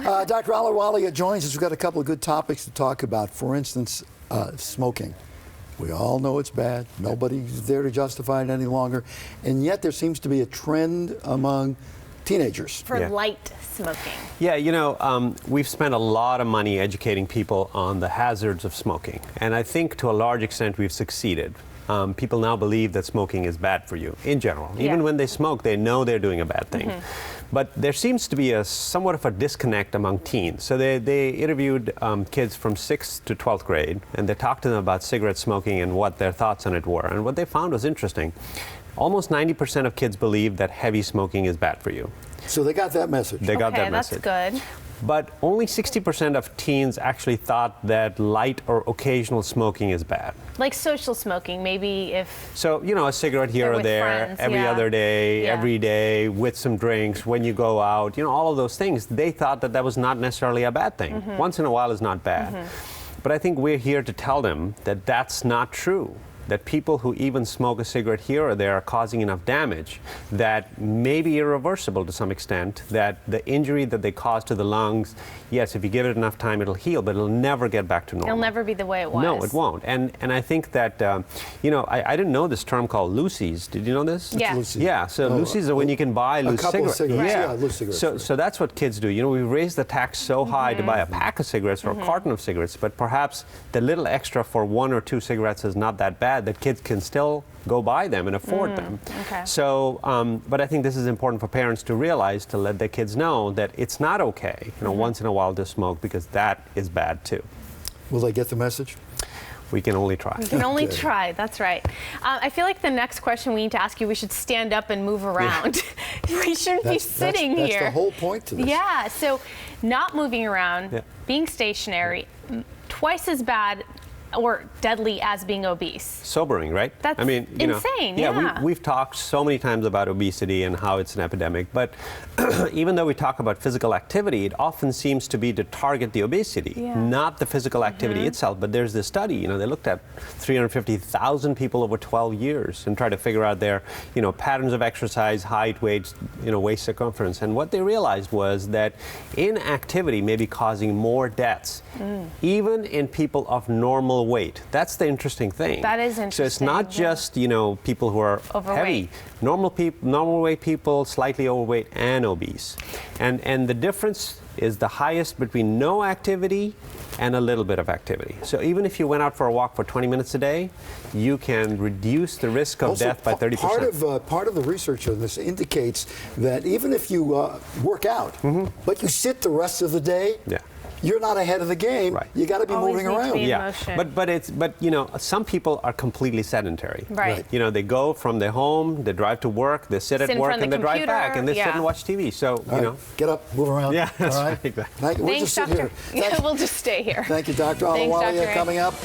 Dr. Ahluwalia joins us. We've got a couple of good topics to talk about. For instance, smoking. We all know it's bad. Nobody's there to justify it any longer. And yet there seems to be a trend among teenagers. For light smoking. Yeah, you know, we've spent a lot of money educating people on the hazards of smoking. And I think to a large extent we've succeeded. People now believe that smoking is bad for you in general. Even when they smoke, they know they're doing a bad thing. But there seems to be somewhat of a disconnect among teens. So they interviewed kids from 6th to 12th grade, and they talked to them about cigarette smoking and what their thoughts on it were. And what they found was interesting. Almost 90% of kids believe that heavy smoking is bad for you. So they got that message. They got that message. That's good. But only 60% of teens actually thought that light or occasional smoking is bad. Like social smoking, maybe if... So, you know, a cigarette here or there, friends, every other day, every day, with some drinks, when you go out, you know, all of those things, they thought that that was not necessarily a bad thing. Once in a while is not bad. But I think we're here to tell them that that's not true. That people who even smoke a cigarette here or there are causing enough damage that may be irreversible to some extent, that the injury that they cause to the lungs, yes, if you give it enough time, it'll heal, but it'll never get back to normal. It'll never be the way it was. No, it won't. And I think that, you know, I didn't know this term called Lucy's. Did you know this? Yeah. Yeah, so Lucy's are when you can buy loose cigarettes. Yeah, loose cigarettes. So that's what kids do. You know, we raise the tax so high to buy a pack of cigarettes or a carton of cigarettes, but perhaps the little extra for 1 or 2 cigarettes is not that bad, that kids can still go buy them and afford them. So, but I think this is important for parents to realize, to let their kids know that it's not okay, you know, once in a while to smoke, because that is bad too. Will they get the message? We can only try. We can only try, that's right. I feel like the next question we need to ask you, we should stand up and move around. We shouldn't be sitting here. That's the whole point to this. Yeah, so not moving around, being stationary, twice as bad or deadly as being obese. Sobering, right? That's insane. We've talked so many times about obesity and how it's an epidemic, but even though we talk about physical activity, it often seems to be to target the obesity, not the physical activity itself. But there's this study, you know, they looked at 350,000 people over 12 years and tried to figure out their, you know, patterns of exercise, height, weight, you know, waist circumference. And what they realized was that inactivity may be causing more deaths, even in people of normal weight. That's the interesting thing. That is interesting. So it's not just, you know, people who are heavy. Normal weight people, slightly overweight, and obese. And the difference is the highest between no activity and a little bit of activity. So even if you went out for a walk for 20 minutes a day, you can reduce the risk of death by 30%. Part of the research on this indicates that even if you work out, but you sit the rest of the day, you're not ahead of the game. Right. You got to be moving around. But you know, some people are completely sedentary. Right. You know, they go from their home, they drive to work, they sit at work, and they drive back, and they sit and watch TV. So you know, get up, move around. Yeah, that's right. We'll just sit here. We'll just stay here. Thank you, Dr. Ahluwalia. Coming up.